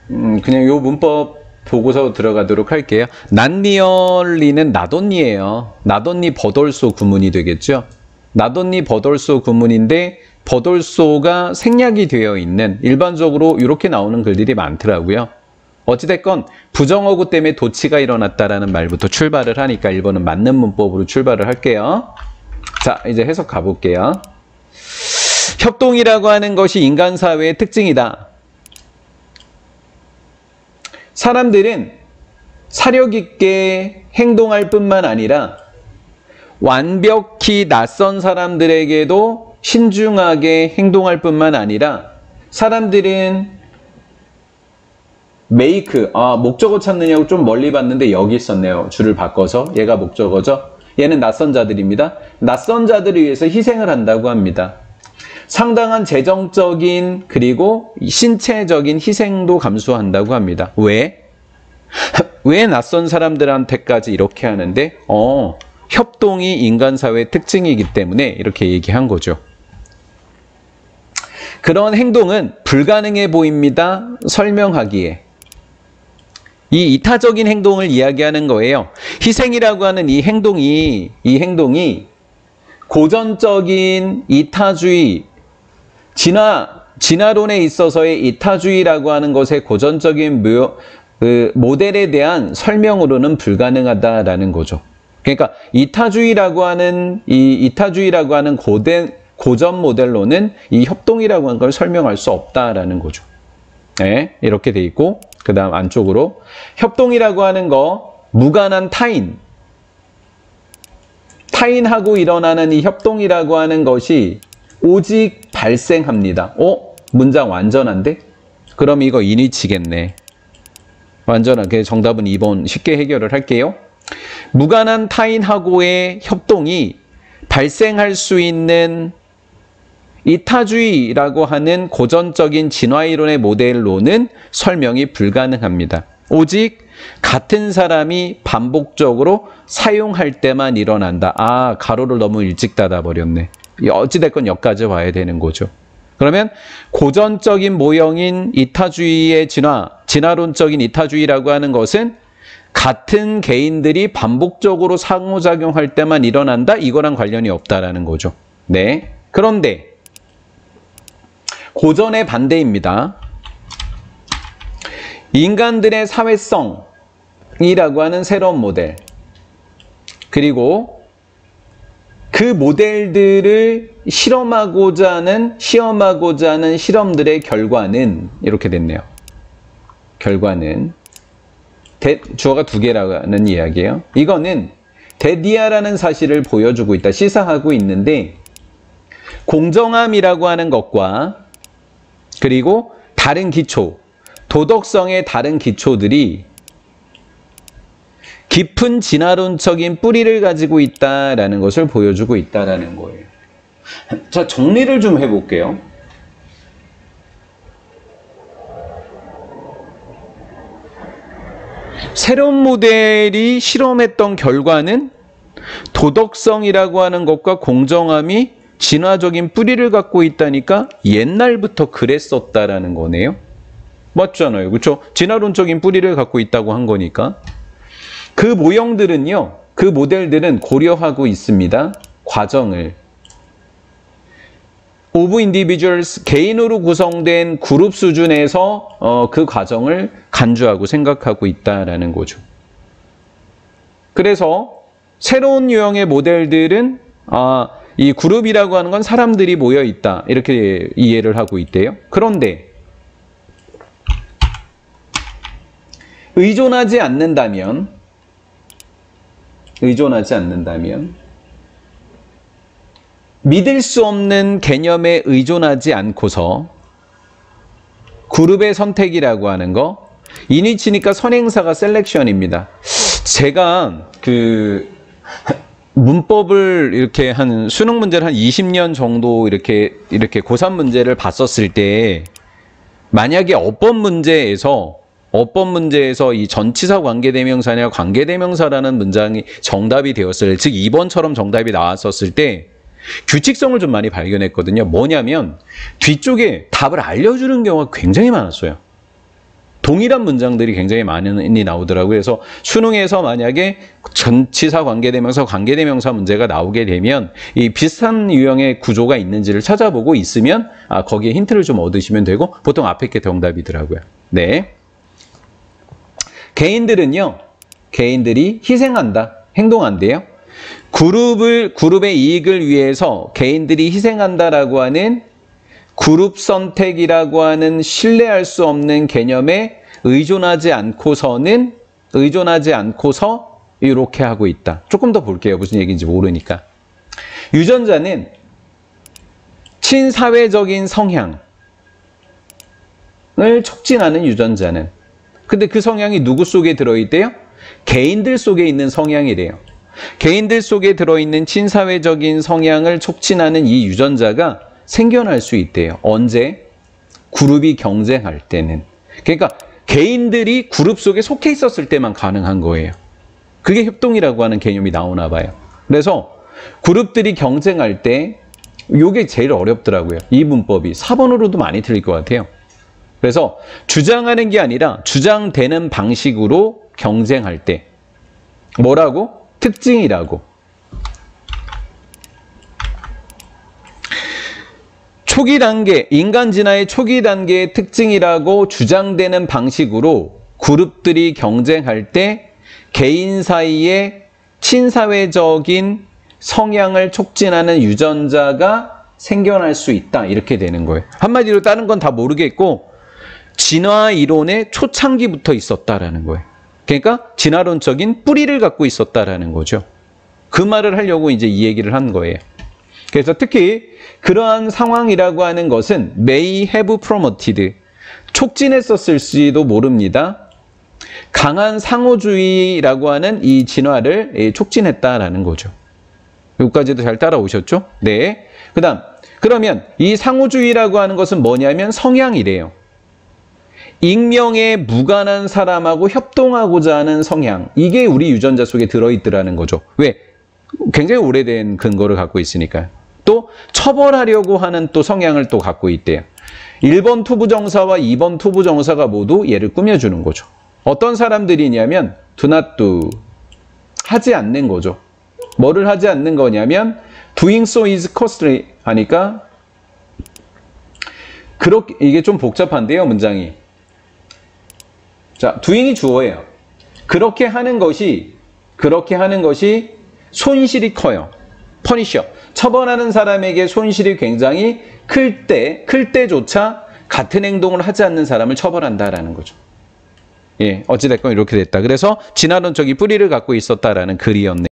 그냥 요 문법 보고서 들어가도록 할게요. 난리얼리는 나돈니예요. 나돈니 버돌소 구문이 되겠죠. 나돈니 버돌소 구문인데 버돌소가 생략이 되어 있는, 일반적으로 이렇게 나오는 글들이 많더라고요. 어찌됐건 부정어구 때문에 도치가 일어났다라는 말부터 출발을 하니까 1번은 맞는 문법으로 출발을 할게요. 자, 이제 해석 가볼게요. 협동이라고 하는 것이 인간 사회의 특징이다. 사람들은 사력 있게 행동할 뿐만 아니라 완벽히 낯선 사람들에게도 신중하게 행동할 뿐만 아니라 사람들은 메이크, 목적어 찾느냐고 좀 멀리 봤는데 여기 있었네요. 줄을 바꿔서. 얘가 목적어죠. 얘는 낯선 자들입니다. 낯선 자들을 위해서 희생을 한다고 합니다. 상당한 재정적인 그리고 신체적인 희생도 감수한다고 합니다. 왜? 왜 낯선 사람들한테까지 이렇게 하는데? 협동이 인간 사회의 특징이기 때문에 이렇게 얘기한 거죠. 그런 행동은 불가능해 보입니다. 설명하기에. 이 이타적인 행동을 이야기하는 거예요. 희생이라고 하는 이 행동이 고전적인 이타주의, 진화론에 있어서의 이타주의라고 하는 것의 고전적인 모델에 대한 설명으로는 불가능하다라는 거죠. 그러니까 이타주의라고 하는 고전 모델로는 이 협동이라고 하는 걸 설명할 수 없다라는 거죠. 네, 이렇게 돼 있고, 그 다음 안쪽으로 협동이라고 하는 거, 무관한 타인하고 일어나는 이 협동이라고 하는 것이 오직 발생합니다. 문장 완전한데? 그럼 이거 인위치겠네. 완전하게 정답은 2번 쉽게 해결을 할게요. 무관한 타인하고의 협동이 발생할 수 있는 이타주의라고 하는 고전적인 진화이론의 모델로는 설명이 불가능합니다. 오직 같은 사람이 반복적으로 사용할 때만 일어난다. 가로를 너무 일찍 닫아버렸네. 어찌됐건 여기까지 와야 되는 거죠. 그러면 고전적인 모형인 이타주의의 진화론적인 이타주의라고 하는 것은 같은 개인들이 반복적으로 상호작용할 때만 일어난다. 이거랑 관련이 없다라는 거죠. 네. 그런데 고전의 반대입니다. 인간들의 사회성이라고 하는 새로운 모델, 그리고 그 모델들을 시험하고자 하는 실험들의 결과는 이렇게 됐네요. 결과는 주어가 두 개라는 이야기예요. 이거는 데디아라는 사실을 보여주고 있다, 시사하고 있는데, 공정함이라고 하는 것과 그리고 다른 기초, 도덕성의 다른 기초들이 깊은 진화론적인 뿌리를 가지고 있다라는 것을 보여주고 있다라는 거예요. 자, 정리를 좀 해볼게요. 새로운 모델이 실험했던 결과는 도덕성이라고 하는 것과 공정함이 진화적인 뿌리를 갖고 있다니까 옛날부터 그랬었다라는 거네요. 맞잖아요. 그렇죠? 진화론적인 뿌리를 갖고 있다고 한 거니까. 그 모형들은요, 그 모델들은 고려하고 있습니다. 과정을. of individuals, 개인으로 구성된 그룹 수준에서 그 과정을 간주하고 생각하고 있다라는 거죠. 그래서 새로운 유형의 모델들은 이 그룹이라고 하는 건 사람들이 모여 있다, 이렇게 이해를 하고 있대요. 그런데 의존하지 않는다면 믿을 수 없는 개념에 의존하지 않고서 그룹의 선택이라고 하는 거, 인위치니까 선행사가 셀렉션입니다. 제가 문법을 이렇게 한 수능 문제를 한 20년 정도 이렇게 고3 문제를 봤었을 때, 만약에 어법 문제에서 이 전치사 관계대명사냐 관계대명사라는 문장이 정답이 되었을 때, 즉 2번처럼 정답이 나왔었을 때 규칙성을 좀 많이 발견했거든요. 뭐냐면 뒤쪽에 답을 알려주는 경우가 굉장히 많았어요. 동일한 문장들이 굉장히 많이 나오더라고요. 그래서 수능에서 만약에 전치사 관계대명사, 관계대명사 문제가 나오게 되면 이 비슷한 유형의 구조가 있는지를 찾아보고 있으면 거기에 힌트를 좀 얻으시면 되고 보통 앞에 게 정답이더라고요. 네. 개인들이 희생한다, 행동한대요. 그룹의 이익을 위해서 개인들이 희생한다라고 하는 그룹 선택이라고 하는 신뢰할 수 없는 개념에 의존하지 않고서 이렇게 하고 있다. 조금 더 볼게요. 무슨 얘기인지 모르니까. 유전자는 친사회적인 성향을 촉진하는 유전자는. 근데 그 성향이 누구 속에 들어있대요? 개인들 속에 있는 성향이래요. 개인들 속에 들어있는 친사회적인 성향을 촉진하는 이 유전자가 생겨날 수 있대요. 언제? 그룹이 경쟁할 때는. 그러니까 개인들이 그룹 속에 속해 있었을 때만 가능한 거예요. 그게 협동이라고 하는 개념이 나오나 봐요. 그래서 그룹들이 경쟁할 때 이게 제일 어렵더라고요. 이 문법이 4번으로도 많이 틀릴 것 같아요. 그래서 주장하는 게 아니라 주장되는 방식으로 경쟁할 때 뭐라고? 특징이라고. 초기 단계, 인간 진화의 초기 단계의 특징이라고 주장되는 방식으로 그룹들이 경쟁할 때 개인 사이에 친사회적인 성향을 촉진하는 유전자가 생겨날 수 있다. 이렇게 되는 거예요. 한마디로 다른 건 다 모르겠고 진화 이론의 초창기부터 있었다라는 거예요. 그러니까 진화론적인 뿌리를 갖고 있었다라는 거죠. 그 말을 하려고 이제 이 얘기를 한 거예요. 그래서 특히 그러한 상황이라고 하는 것은 may have promoted, 촉진했었을지도 모릅니다. 강한 상호주의라고 하는 이 진화를 촉진했다라는 거죠. 여기까지도 잘 따라오셨죠? 네. 그러면 이 상호주의라고 하는 것은 뭐냐면 성향이래요. 익명에 무관한 사람하고 협동하고자 하는 성향. 이게 우리 유전자 속에 들어있더라는 거죠. 왜? 굉장히 오래된 근거를 갖고 있으니까요. 또 처벌하려고 하는 또 성향을 또 갖고 있대요. 1번 투부정사와 2번 투부정사가 모두 얘를 꾸며주는 거죠. 어떤 사람들이냐면 do not do, 하지 않는 거죠. 뭐를 하지 않는 거냐면 doing so is costly 하니까 그렇게 이게 좀 복잡한데요, 문장이. 자, doing이 주어예요. 그렇게 하는 것이 손실이 커요. 퍼니셔. 처벌하는 사람에게 손실이 굉장히 클 때조차 같은 행동을 하지 않는 사람을 처벌한다라는 거죠. 예, 어찌됐건 이렇게 됐다. 그래서 진화론적인 뿌리를 갖고 있었다라는 글이었네요.